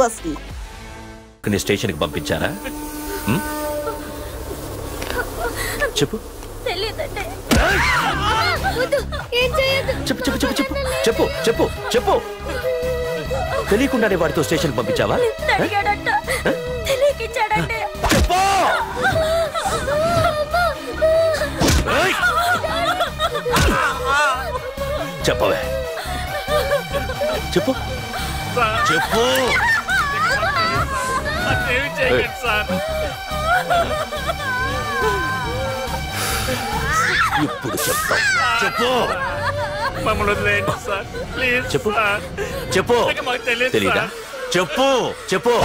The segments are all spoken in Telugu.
బస్కి. స్టేషన్కి పంపించారా? చెప్పు చెప్పు చెప్పు చెప్పు చెప్పు చెప్పు చెప్పు. తెలియకుండానే వాడితో స్టేషన్కి పంపించావా? చెప్పవే, చెప్పు చెప్పు. ఇప్పుడు చెప్తా. చెప్పు. చెప్పు చెప్పు. తెలీదా? చెప్పు చెప్పు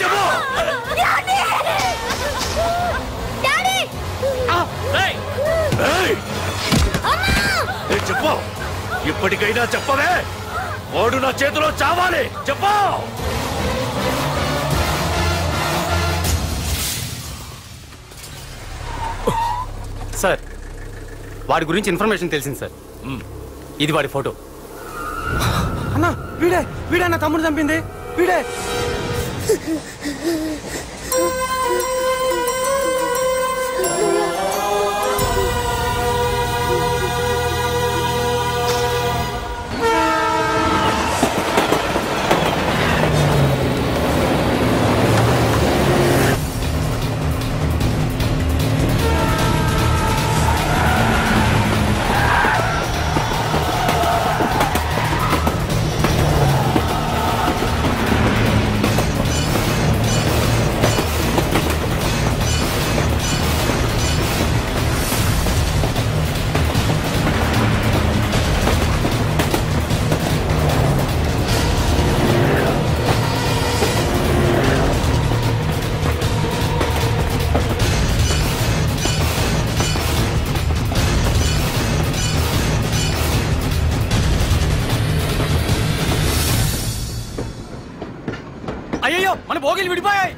చెప్పు. చెప్పు. ఇప్పటికైనా చెప్పవే. వాడు నా చేతిలో చావాలి. చెప్పు. సార్, వాడి గురించి ఇన్ఫర్మేషన్ తెలిసింది సార్. ఇది వాడి ఫోటో. అన్నా, వీడే వీడే నా తమ్ముడు చంపింది. వీడే. అయ్యో, మన భోగిలు విడిపోయాయి.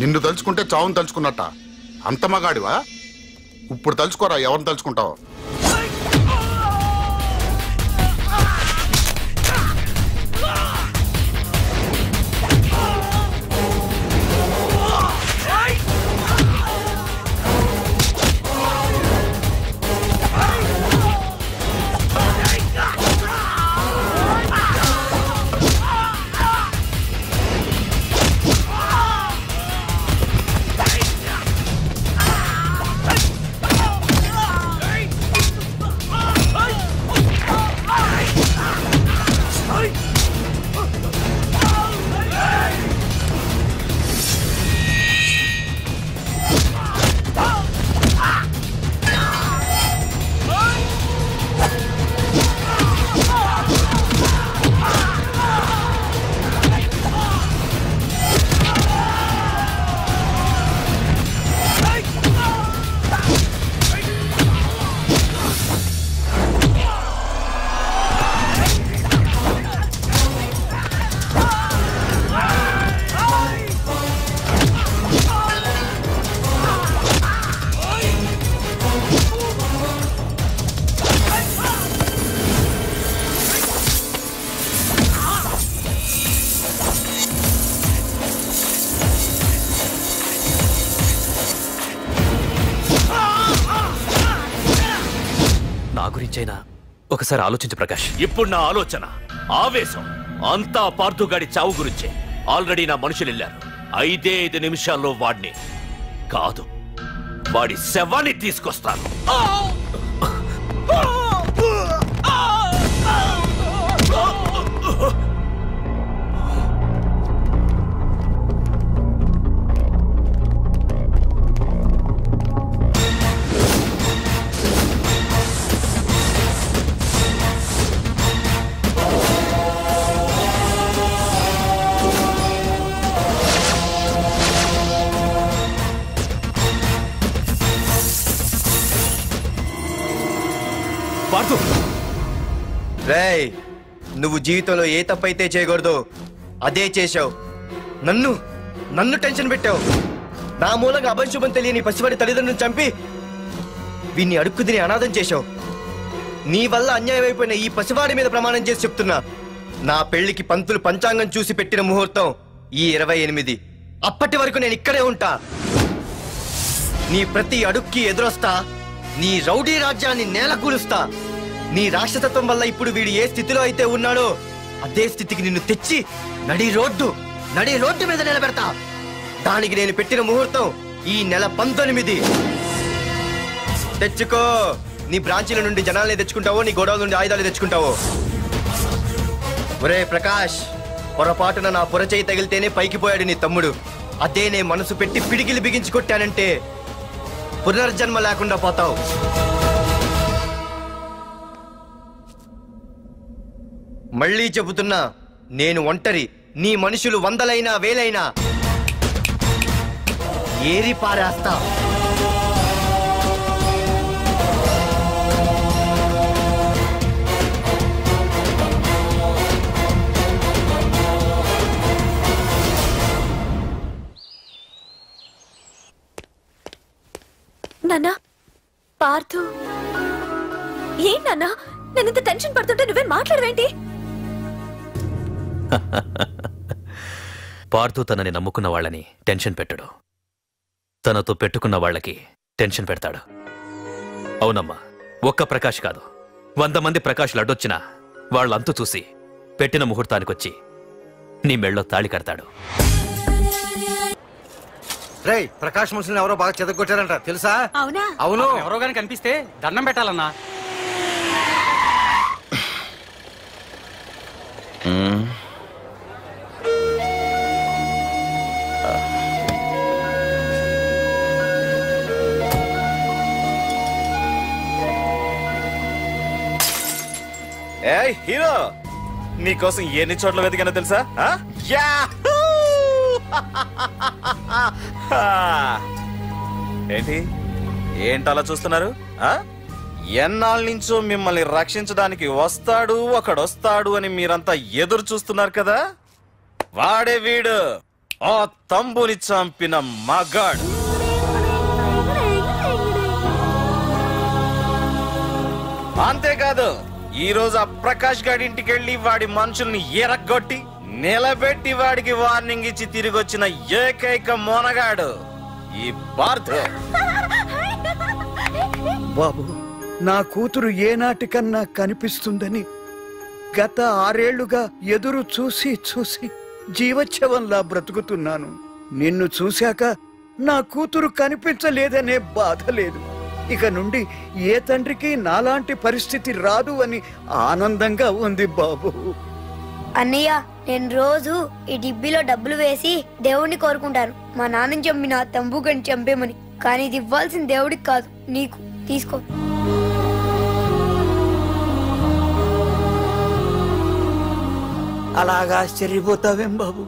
నిన్ను తలుచుకుంటే చావును తలుచుకున్నట్ట. అంత మగాడివా? ఇప్పుడు తలుచుకోరా, ఎవరిని తలుచుకుంటావు? గురించైనా ఒకసారి ఆలోచించు ప్రకాష్. ఇప్పుడు నా ఆలోచన, ఆవేశం అంతా పార్థుగాడి చావు గురించే. ఆల్రెడీ నా మనుషులు వెళ్ళారు. 5 నిమిషాల్లో వాడిని కాదు, వాడి శవాన్ని తీసుకొస్తాను. రేయ్, నువ్వు జీవితంలో ఏ తప్పైతే చేయకూడదు అదే చేశావు. నన్ను టెన్షన్ పెట్టావు. నా మూలంగా అభంశుభం తెలియని పసివాడి తల్లిదండ్రులను చంపి వీన్ని అడుక్కు తిని అనాథం చేశావు. నీ వల్ల అన్యాయం అయిపోయిన ఈ పసివాడి మీద ప్రమాణం చేసి చెప్తున్నా, నా పెళ్లికి పంతులు పంచాంగం చూసి పెట్టిన ముహూర్తం ఈ 28. అప్పటి వరకు నేను ఇక్కడే ఉంటా. నీ ప్రతి అడుక్కి ఎదురొస్తా. నీ రౌడీ రాజ్యాన్ని నేలకూలుస్తా. నీ రాక్షసత్వం వల్ల ఇప్పుడు వీడు ఏ స్థితిలో అయితే ఉన్నాడో అదే స్థితికి నిన్ను తెచ్చి నడి రోడ్డు మీద నిలబెడతా. దానికి నేను పెట్టిన ముహూర్తం ఈ నెల 19. తెచ్చుకో. నీ బ్రాంచీల నుండి జనాల్ని తెచ్చుకుంటావో, నీ గోడౌన్ నుండి ఆయుధాలు తెచ్చుకుంటావో. ఒరే ప్రకాష్, పొరపాటున నా పొరచేయి తగిలితేనే పైకి పోయాడు నీ తమ్ముడు. అదే నే మనసు పెట్టి పిడికిలి బిగించి కొట్టానంటే పునర్జన్మ లేకుండా పోతావు. మళ్ళీ చెబుతున్నా, నేను ఒంటరి. నీ మనుషులు 100లైనా 1000లైనా ఏరి పారేస్తా. నాన్నా, పార్థు ఏం నాన్నా? నేను ఇంత టెన్షన్ పడుతుంటే నువ్వేం మాట్లాడవేంటి? పార్థు తనని నమ్ముకున్న వాళ్ళని టెన్షన్ పెట్టడు, తనతో పెట్టుకున్న వాళ్ళకి టెన్షన్ పెడతాడు. అవునమ్మా, ఒక్క ప్రకాష్ కాదు, 100 మంది ప్రకాష్లు అడ్డొచ్చినా వాళ్ళంతు చూసి పెట్టిన ముహూర్తానికొచ్చి నీ మెళ్ళో తాళి కడతాడు. రేయ్, ప్రకాష్ మనుషుల్ని ఎవరో బాగా చెదగొట్టారంట, తెలుసా? అవునా? అవును. ఎవరో గాని కనిపిస్తే దండం పెట్టాలన్నా. ఏయ్ హీరో, నీకోసం ఎన్ని చోట్ల వెతికానో తెలుసా? ఏంటలా చూస్తున్నారు? ఎన్నాళ్ళ నుంచో మిమ్మల్ని రక్షించడానికి ఒకడొస్తాడు అని మీరంతా ఎదురు చూస్తున్నారు కదా. వాడే వీడు, ఆ తంబుని చంపిన మగాడు. అంతేకాదు, ఈ రోజు ఆ ప్రకాష్ గాడి ఇంటికి వెళ్ళి వాడి మనుషుల్ని ఎరగొట్టి నిలబెట్టి వాడికి వార్నింగ్ ఇచ్చి తిరిగి వచ్చిన ఏకైక మోనగాడు ఈ పార్థు. బాబు, నా కూతురు ఏనాటికన్నా కనిపిస్తుందని గత 6 ఏళ్లుగా ఎదురు చూసి జీవోత్సవంలా బ్రతుకుతున్నాను. నిన్ను చూశాక నా కూతురు కనిపించలేదనే బాధ లేదు. ఇక నుండి ఏ తండ్రికి నాలాంటి పరిస్థితి రాదు అని ఆనందంగా ఉంది బాబు. అన్నయ్య, నేను రోజు ఈ డిబ్బీలో డబ్బులు వేసి దేవుణ్ణి కోరుకుంటాను, మా నాన్నని చంపిన తంబుగని చంపేమని. కానీ ఇది ఇవ్వాల్సిన దేవుడికి కాదు, నీకు. తీసుకో. అలాగా ఆశ్చర్యపోతావేం బాబు?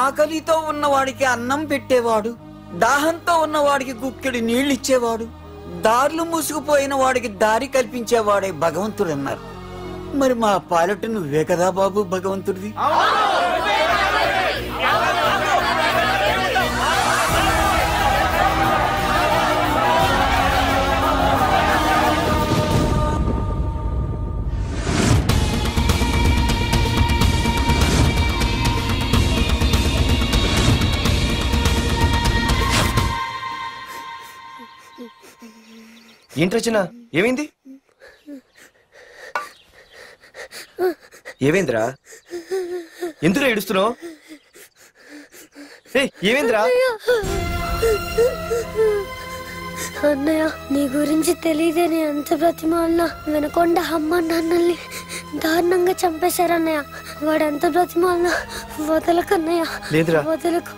ఆకలితో ఉన్నవాడికి అన్నం పెట్టేవాడు, దాహంతో ఉన్నవాడికి గుక్కెడి నీళ్ళిచ్చేవాడు, దారులు మూసుకుపోయిన వాడికి దారి కల్పించేవాడే భగవంతుడన్నారు. మరి మా పాలెట నువ్వే కదా బాబు భగవంతుడివి. ఏంటి రచన, ఏమైంది? ఏవేంద్రా ఎందుకు ఏడుస్తున్నావు? ఏవేంద్రా? అన్నయ్య నీ గురించి తెలియదని ఎంత బ్రతిమాలినా వినకుండా అమ్మ నాన్నల్ని దారుణంగా చంపేశారన్నయ్య. వాడు ఎంత బ్రతిమాలినా వదలకన్నయ్య. లేదురా, వదలకు,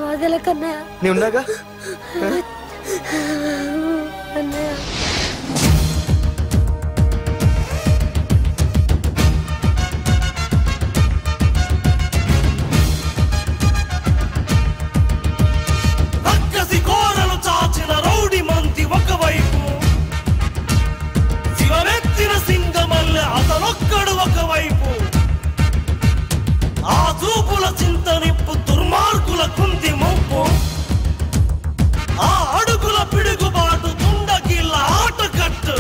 వదలకన్నయ్య. నీ ఉన్నాగా అన్నయ్య. చాచిన రౌడి మంతి ఒకవైపు, శివమెత్తిన సింగమల్లె అతనొక్కడు ఒకవైపు. ఆ చూపుల చింతనిప్పు దుర్మార్గుల కుంది ముప్పు, ఆ అడుగుల పిడుగుబాటు తుండగిల్ల ఆటకట్టు.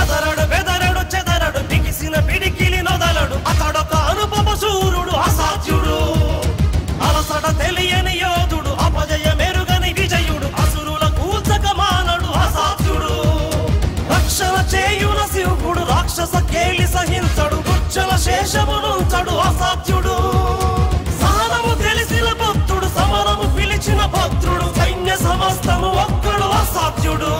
అదరడు బెదరడు చెదరడు బిగిసిన పిడికిలి నొదలడు, అతడొక అనుపమ శూరుడు అసాధ్యుడు. అలసట తెలియని యోధుడు, అపజయ మెరుగని విజయుడు, అసురుల కూల్చక మానడు అసాధ్యుడు. రక్షణ చేయున శివుడు రాక్షస కేలి సహించడు, గుచ్చల శేషమునుంచడు అసాధ్యుడు. సహనము తెలిసిన భక్తుడు, సమరము పిలిచిన భద్రుడు, సైన్య సమస్తము ఒక్కడు అసాధ్యుడు.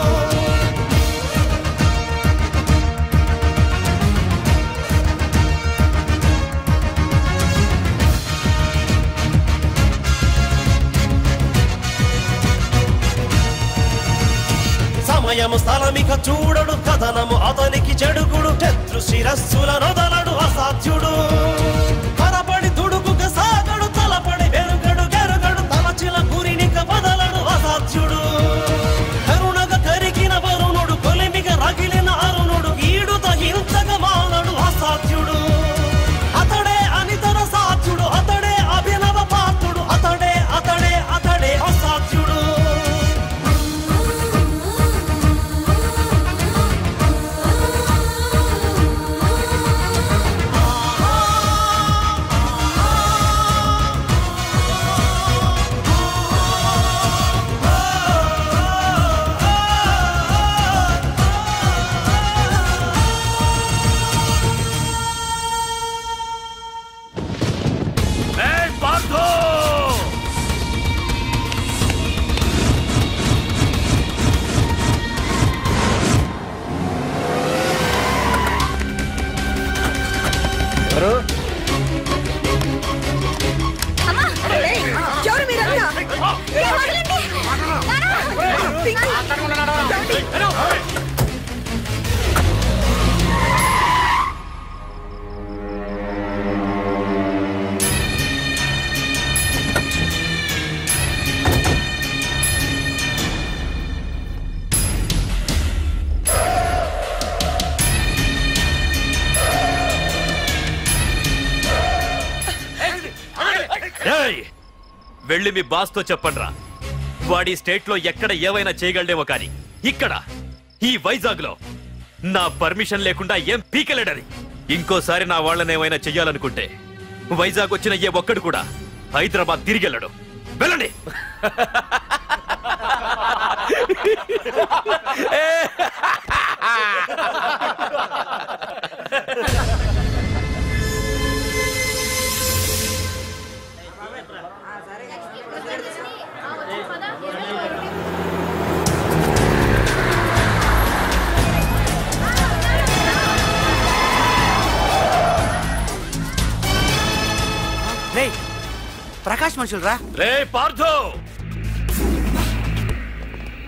సమయము స్థలమిక చూడడు, కథనము అతనికి చెడుగుడు, శత్రు శిరస్సుల నొదలడు అసాధ్యుడు. కరపడి దుడుకుగా సాగడు, తలపడి వెరుగడు గెరుగడు, తలచిన గురినిక బదలడు అసాధ్యుడు. కరుణగా కరిగిన వరుణుడు, కొలిమిగా రగిలిన అరుణుడు, ఈడుత హింసగా మానడు అసాధ్యుడు. అతడే అనితర సాధ్యుడు, అతడే అభినవ పాత్రుడు, అతడే అతడే అతడే అసాధ్యుడు. వెళ్ళి మీ బాస్ తో చెప్పండ్రా, వాడి స్టేట్ లో ఎక్కడ ఏవైనా చేయగలడేమో కానీ ఇక్కడ ఈ వైజాగ్ లో నా పర్మిషన్ లేకుండా ఏం పీకలేడని. ఇంకోసారి నా వాళ్ళని ఏమైనా చెయ్యాలనుకుంటే వైజాగ్ వచ్చిన ఏ ఒక్కడు కూడా హైదరాబాద్ తిరిగి వెళ్ళడు. వెళ్ళండి. ప్రకాష్ మనుషులు రా. రే పార్థు,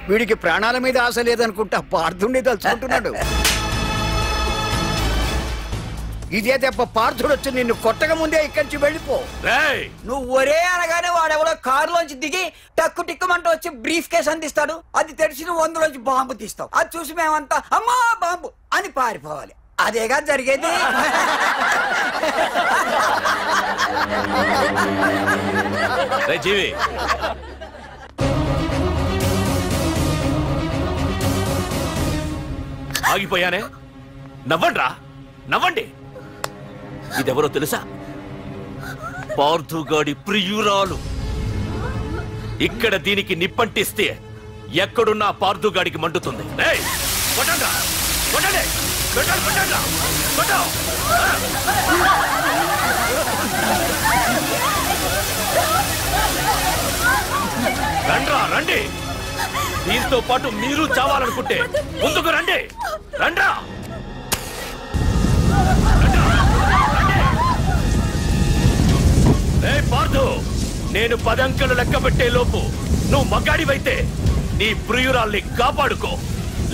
వీడికి ప్రాణాల మీద ఆశ లేదనుకుంటా పార్థుండి తలుచుకుంటున్నాడు. ఇదే దెబ్బ పార్థుడు వచ్చి నిన్ను కొట్టక ముందే ఇక్కడి నుంచి వెళ్ళిపో. నువ్వు ఒరే అనగానే వాడెవడో కారులోంచి దిగి టక్కు టిక్కుమంటూ వచ్చి బ్రీఫ్ కేసు అందిస్తాడు. అది తెరిచి నువ్వు అందులోంచి బాంబు తీస్తావు. అది చూసి మేమంతా అమ్మా బాంబు అని పారిపోవాలి. అదేగా జరిగేది. జీవి, ఆగిపోయానే. నవ్వండ్రా, నవ్వండి. ఇదెవరో తెలుసా? పార్థుగాడి ప్రియురాలు ఇక్కడ దీనికి నిప్పంటిస్తే ఎక్కడున్నా పార్దుగాడికి మండుతుంది. రండ్రా రండి, దీంతో పాటు మీరు చావాలనుకుంటే ముందుకు రండి. రండ్రా పార్దు, నేను 10 అంకెలు లెక్క పెట్టే లోపు నువ్వు మగాడివైతే నీ ప్రియురాల్ని కాపాడుకో,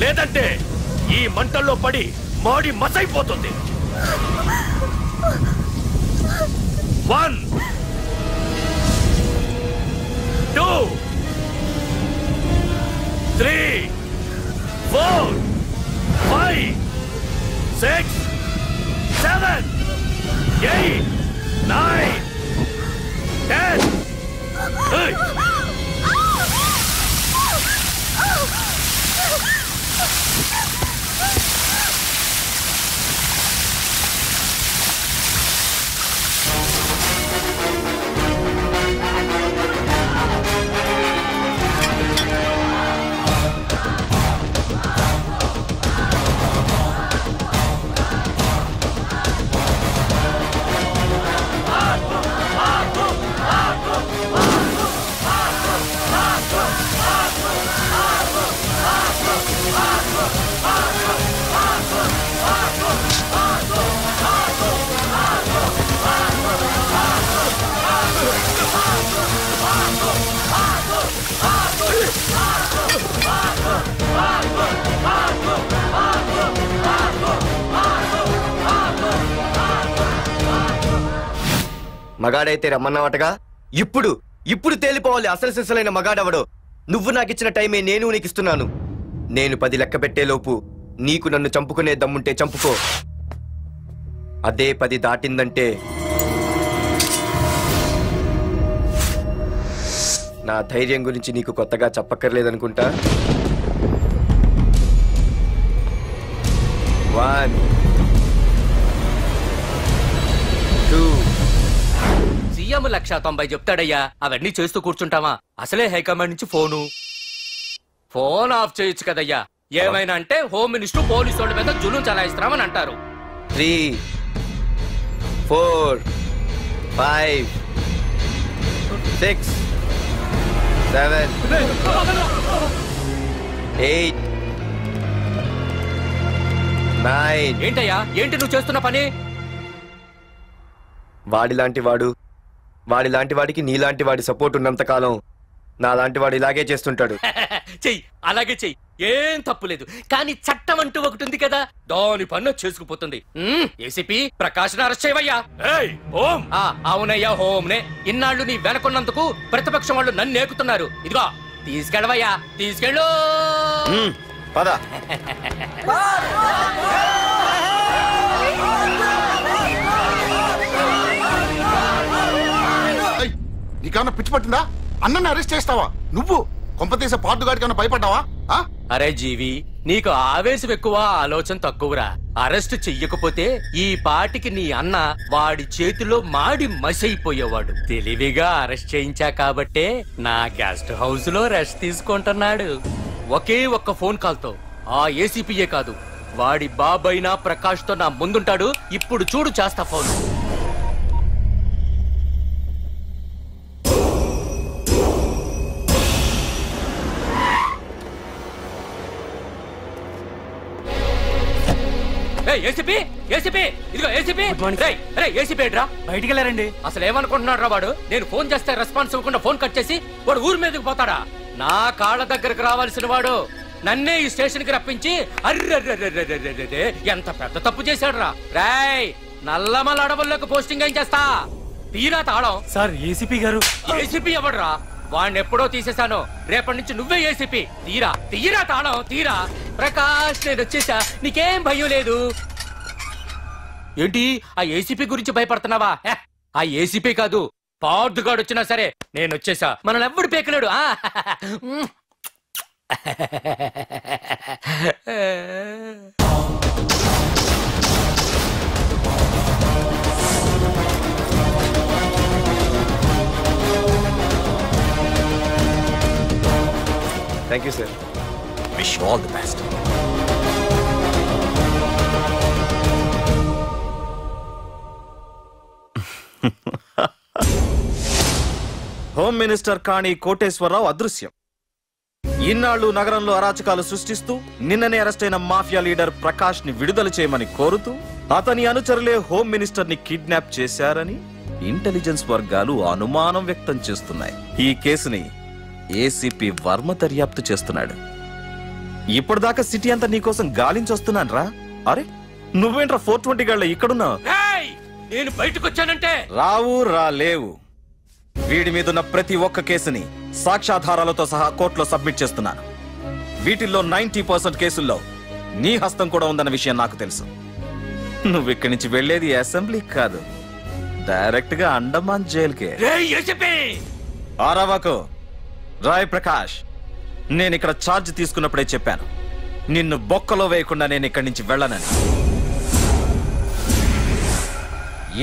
లేదంటే ఈ మంటల్లో పడి మాడి మసైపోతుంది. 1 2 3 4 5 6 7 8 9 10. Hey! మగాడైతే రమ్మన్నావటగా, ఇప్పుడు తేలిపోవాలి అసలు సిసలైన మగాడవడో. నువ్వు నాకిచ్చిన టైమే నేను నీకు ఇస్తున్నాను. నేను 10 లెక్క పెట్టేలోపు నీకు నన్ను చంపుకునే దమ్ముంటే చంపుకో. అదే 10 దాటిందంటే నా ధైర్యం గురించి నీకు కొత్తగా చెప్పక్కర్లేదనుకుంటా. 1 2 సీఎం 190 చెప్తాడయ్యా, అవన్నీ చేస్తూ కూర్చుంటావా? అసలే హైకమాండ్ నుంచి ఫోన్ ఆఫ్ చేయొచ్చు కదయ్యా. ఏమైనా అంటే హోమ్ మినిస్టర్ పోలీసు వాళ్ళ మీద జులుం చలాయిస్తున్నామని అంటారు. 3 4 5 6 7 8 9. ఏంటయ్యా, ఏంటి నువ్వు చేస్తున్న పని? వాడిలాంటి వాడికి నీలాంటి వాడి సపోర్ట్ ఉన్నంత కాలం నాలాంటి వాడు ఇలాగే చేస్తుంటాడు. చెయ్యి, అలాగే చెయ్యి, ఏం తప్పులేదు. కానీ చట్టం అంటూ ఒకటి ఉంది కదా, దాని పన్ను చేసుకుపోతుంది. ఏసీపీ ప్రకాష్ అరెస్ట్ చేయవయ్యా. అవునయ్యా, హోమ్నే. ఇన్నాళ్ళు నీ వెనకున్నందుకు ప్రతిపక్షం వాళ్ళు నన్ను నేకుతున్నారు. ఇదిగో తీసుకెళ్ళవయ్యా, తీసుకెళ్ళు. పద. నీకేమన్నా పిచ్చి పట్టిందా? అన్నని అరెస్ట్ చేస్తావా నువ్వు? కొంపతీసే పార్దుగాడికి ఏమన్నా భయపడ్డావా? అరే జీవి, నీకు ఆవేశం ఎక్కువ, ఆలోచన తక్కువరా. అరెస్ట్ చెయ్యకపోతే ఈ పాటికి నీ అన్న వాడి చేతిలో మాడి మసైపోయేవాడు. తెలివిగా అరెస్ట్ చేయించా కాబట్టే నా గెస్ట్ హౌస్ లో రెస్ట్ తీసుకుంటున్నాడు. ఒకే ఒక్క ఫోన్ కాల్ తో ఆ ఏసీపీయే కాదు, వాడి బాబైనా ప్రకాష్ తో నా ముందుంటాడు. ఇప్పుడు చూడు చేస్తా ఫోన్. ఏసీపీ, ఏసీపీ, ఇదిగో ఏసీపీ. ఏసీపీ రా, బయటికి వెళ్ళారండి. అసలు ఏమనుకుంటున్నాడు రా వాడు? నేను ఫోన్ చేస్తే రెస్పాన్స్ ఇవ్వకుండా ఫోన్ కట్ చేసి వాడు ఊరి మీదకి పోతాడా? నా కాళ్ళ దగ్గరకు రావాల్సిన వాడు నన్నే ఈ స్టేషన్ కి రప్పించి అర్రె ఎంత పెద్ద తప్పు చేశాడు రా. రాయ్, నల్లమల అడవుల్లోకి పోస్టింగ్ ఏం చేస్తా? తీరా తాళం. సార్ ఏసీపీ గారు. ఏసీపీ ఎవడ్రా? వాడిని ఎప్పుడో తీసేశాను. రేపటి నుంచి నువ్వే ఏసీపీ. తీరా తాళం, తీరా. ప్రకాష్, నేను వచ్చేసా, నీకేం భయం లేదు. ఏంటి ఆ ఏసీపీ గురించి భయపడుతున్నావా? ఆ ఏసీపీ కాదు, పార్దుగాడు వచ్చినా సరే నేను వచ్చేసా. మనల్ని ఎవ్వడు పేకలేడు. Thank you sir. Wish all the best. Home minister Kani Koteswara Rao అదృశ్యం. ఇన్నాళ్లు నగరంలో అరాచకాలు సృష్టిస్తూ నిన్ననే అరెస్ట్ అయిన మాఫియా లీడర్ ప్రకాష్ ని విడుదల చేయమని కోరుతూ అతని అనుచరులే హోమ్ మినిస్టర్ ని కిడ్నాప్ చేశారని ఇంటెలిజెన్స్ వర్గాలు అనుమానం వ్యక్తం చేస్తున్నాయి. ఈ కేసుని ఏసీపీ వర్మ దర్యాప్తు చేస్తున్నాడు. ఇప్పటిదాకా సిటీ అంతా నీకోసం గాలించొస్తున్నాను రా. అరే నువ్వేంట్రా 420 గళ్ళ ఇక్కడున్నావు? నేను బయటకు వచ్చానంటే రావు రాలేవు. వీడి మీదున్న ప్రతి ఒక్క కేసుని సాక్ష్యాధారాలతో సహా కోర్టులో సబ్మిట్ చేస్తున్నాను. వీటిల్లో 90% కేసుల్లో నీ హస్తం కూడా ఉందన్న విషయం నాకు తెలుసు. నువ్విక్కడి నుంచి వెళ్లేది అసెంబ్లీకి కాదు, డైరెక్ట్ గా అండమాన్ జైలుకే. ఆరావాకు రాయ్ ప్రకాష్, నేను ఇక్కడ ఛార్జ్ తీసుకున్నప్పుడే చెప్పాను, నిన్ను బొక్కలో వేయకుండా నేను ఇక్కడి నుంచి వెళ్ళనని.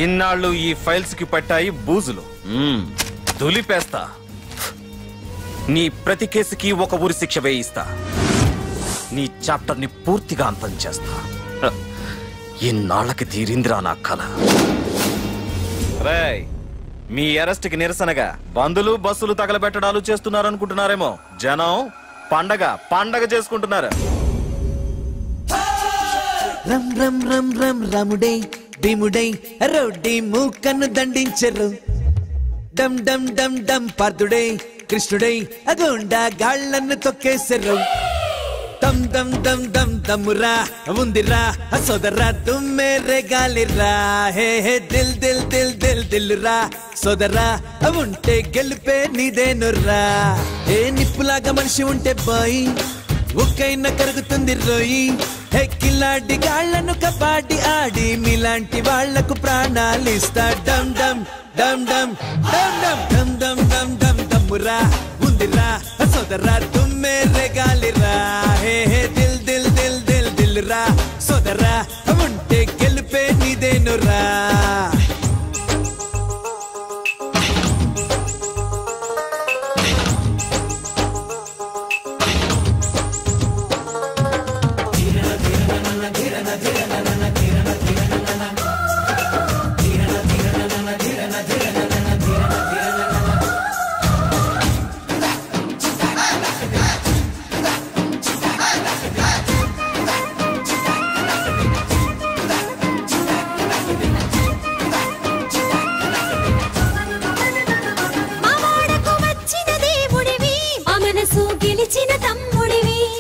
ఇన్నాళ్ళు ఈ ఫైల్స్ కి పట్టాయి బూజులు, దులిపేస్తా. నీ ప్రతి కేసుకి ఒక ఊరి శిక్ష వేయిస్తా. నీ చాప్టర్ ని పూర్తిగా అంతం చేస్తా. ఇన్నాళ్ళకి తీరిందిరా నా కళ. రేయ్, మీ అరెస్ట్ కి నిరసనగా బందులు బస్సులు తగలబెట్టడాలు చేస్తున్నారనుకుంటున్నారేమో. జనం పండగ పండగ చేసుకుంటున్నారు. రమ్ రమ్ రమ్ రమ్ రముడై భీముడై రోడ్డి మూకన్ను దండించరు. డమ్ డమ్ డమ్ డమ్ పార్థుడై కృష్ణుడై అగోండా గాళ్లను తొక్కేసరు. దమ్ దమ్ దమ్ దమ్ దమ్మురా ఉందిరా సోదరా తుమ్మెరే గాలిరా. హే హే దిల్ దిల్ దిల్ దిల్ దిల్లురా సోదరా ఉంటే గెలిపే నీదేనురా. ఏ నిప్పులాగా మనిషి ఉంటే బాయ్ ఒక్కైనా కరుగుతుంది రోయి. హే కిలాడి గాళ్లను కబాడి ఆడి మీలాంటి వాళ్లకు ప్రాణాలు ఇస్తా. డమ్ డమ్ డమ్ డమ్ డమ్ డమ్ డమ్ డమ్ డమ్ డమ్ దమ్మురా ఉందిరా సోదరా తుమ్మెరే గాలిరా. హే హే దిల్ దిల్ దిల్ దిల్ దిల్లురా సోదరా ఉంటే గెలిపే నీదేనురా.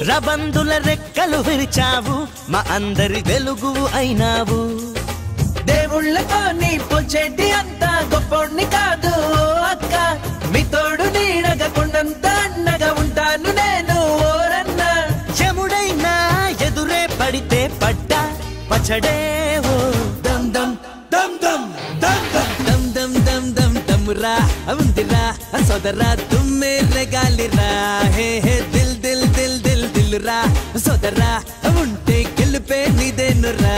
రబందుల రెక్కలు విరిచావు, మా అందరి వెలుగు అయినావు. దేవుళ్ళతో నీ పొచ్చేటి అంత గొప్పోడిని కాదు అక్క. మీ తోడు నీడగా కొండంత అన్నగా ఉంటాను నేను ఓరన్న. చెముడైనా ఎదురే పడితే పడ్డా పచ్చడేవో. దమ్ దమ్ దమ్ దమ్ దమ్ దమ్ దమ్ దమ్ దమ్ దమ్మురా ఉందిరా సోదరా తుమ్మెరే గాలిరా. హే హే దిల్ దిల్ దిల్ దిల్ దిల్లురా సోదరా ఉంటే గెలిపే నీదేనురా.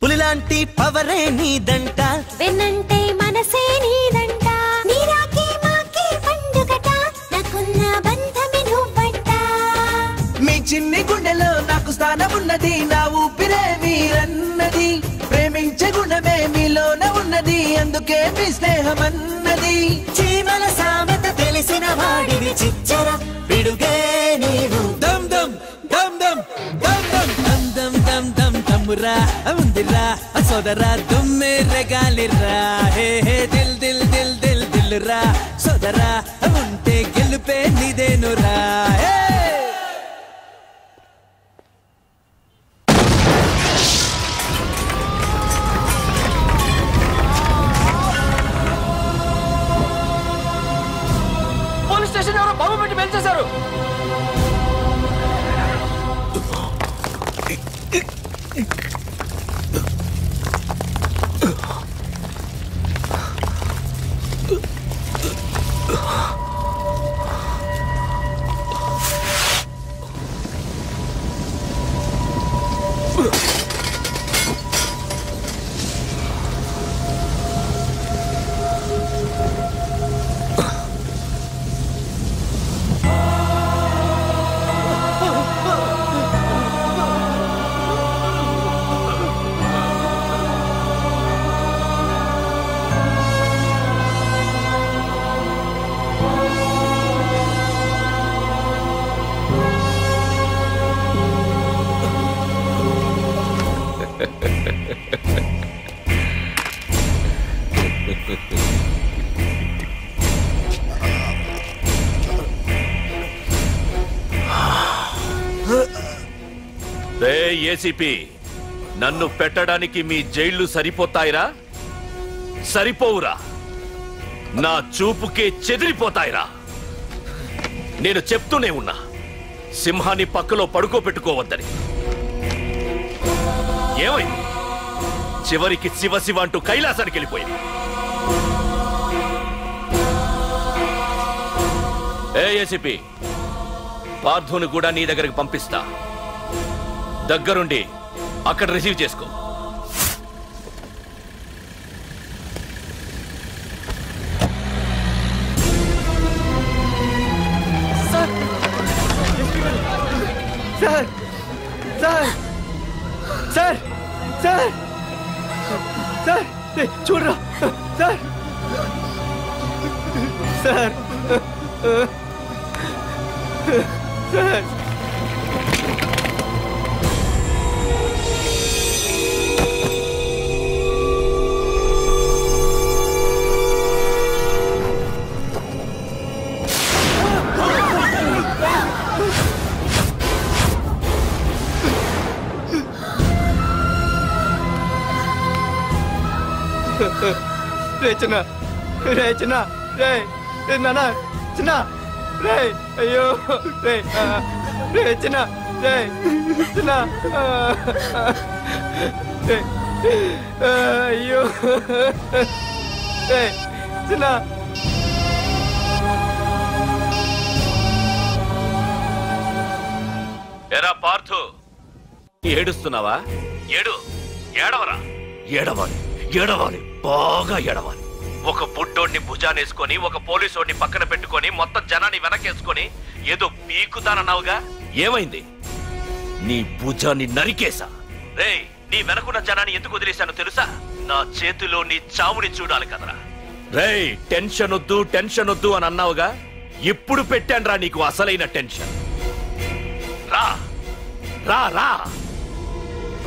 పులిలాంటి పవరే నీదంట, వెన్నంటే మనసే నీదంట. నీరాకే మాకే పండుగట, నాకున్న బంధమే నువ్వంట. మీ చిన్ని గుండెలో నాకు స్థానం ఉన్నది, నా ఊపిరే మీరన్నది. ప్రేమించే గుణమే మీలోన ఉన్నది, అందుకే మీ స్నేహం అన్నది. చీమల సామెత తెలిసిన వాడివి చిచ్చర పిడుగే నీవు. దమ్ దమ్ దమ్ దమ్ దమ్ దమ్ దమ్ దమ్ దమ్ దమ్ దమ్మురా ఉందిరా సోదరా తుమ్మెరే గాలిరా. హే హే దిల్ దిల్ దిల్ దిల్ దిల్లురా సోదరా ఉంటే గెలుపే నీదేనురా. పోలీస్ స్టేషన్ ఎవరో బాబు పెట్టి పెంచేశారు. రే ఏసీపీ, నన్ను పెట్టడానికి మీ జైళ్లు సరిపోతాయిరా? సరిపోవురా. నా చూపుకే చెదిరిపోతాయిరా. నేను చెప్తూనే ఉన్నా, సింహాన్ని పక్కలో పడుకోబెట్టుకోవద్దని. ఏమైంది? చివరికి శివ శివ అంటూ కైలాసానికి వెళ్ళిపోయింది. ఏసీపీ, పార్థుని కూడా నీ దగ్గరికి పంపిస్తా. దగ్గరుండి అక్కడ రిసీవ్ చేసుకో. Sir sir sir sir sir చూడరా సార్ సార్ సార్ రే చిన్న, రే చిన్న, రే నాన్న చిన్న, రే అయ్యో, రే రే చిన్న, రే చిన్న, రే అయ్యో, రే చిన్న. ఎరా పార్థు, ఏడుస్తున్నావా? ఏడవరా. ఏడవాలి, ఏడవాలి, బాగా ఏడవాలి. ఒక బుడ్డోడిని భుజానేసుకొని, ఒక పోలీసోడిని పక్కన పెట్టుకొని, మొత్తం జనాన్ని వెనకేసుకొని ఏదో పీకుతానన్నావుగా, ఏమైంది? నీ భుజాన్ని నరికేశా. రే, నీ వెనకున్న జనాన్ని ఎందుకు వదిలేశానో తెలుసా? నా చేతిలో నీ చావుని చూడాలి కదరా. రే, టెన్షన్ వద్దు, టెన్షన్ వద్దు అని అన్నావుగా, ఇప్పుడు పెట్టానురా నీకు అసలైన టెన్షన్. రా రా రా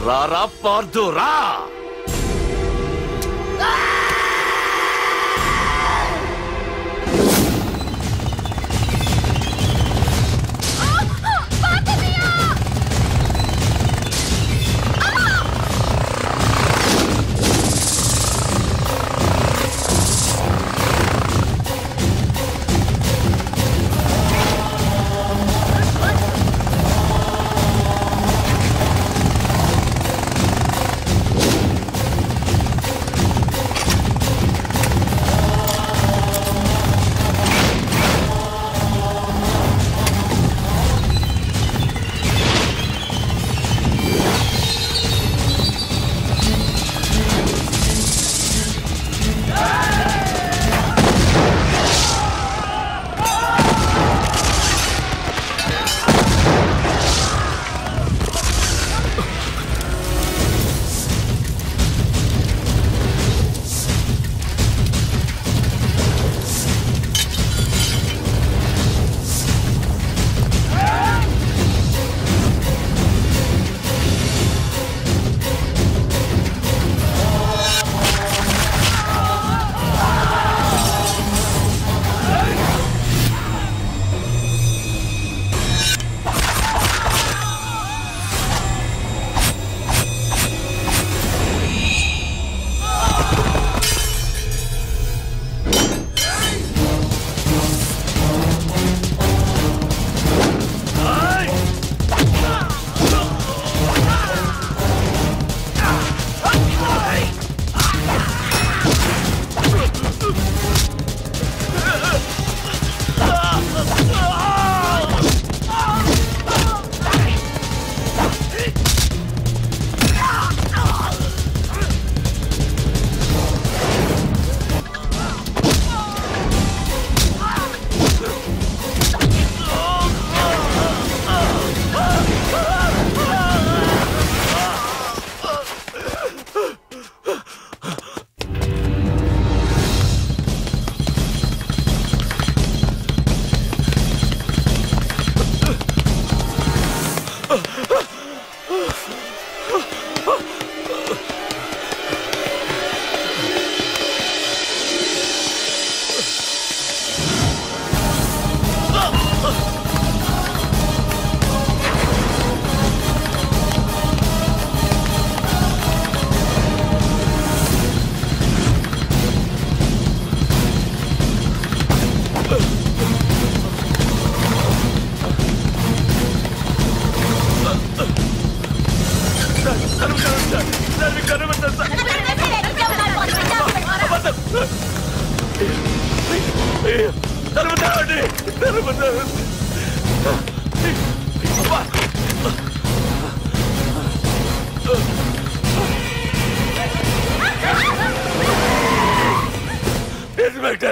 రా రా పార్థు, రా.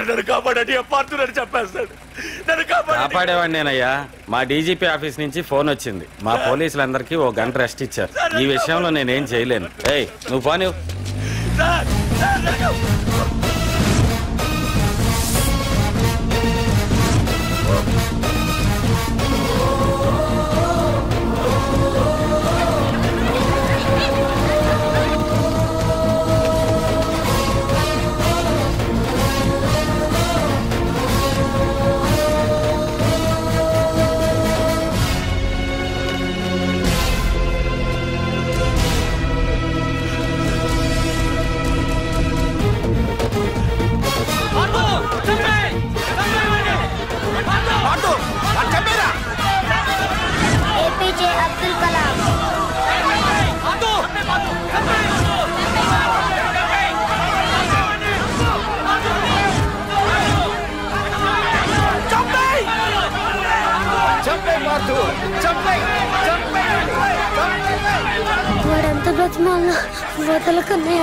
నన్ను కాపాడండి, పార్తునని చెప్పేస్తాడు. నన్ను కాపాడేవాడిని నేనయ్యా. మా డీజీపీ ఆఫీస్ నుంచి ఫోన్ వచ్చింది. మా పోలీసులందరికీ 1 గంట రెస్ట్ ఇచ్చారు. ఈ విషయంలో నేనేం చేయలేను. ఏయ్, నువ్వు పోనీ. ఏపీజే అబ్దుల్ కలాం. వాడంత బ్రతిమాల వదలకన్నయ్య.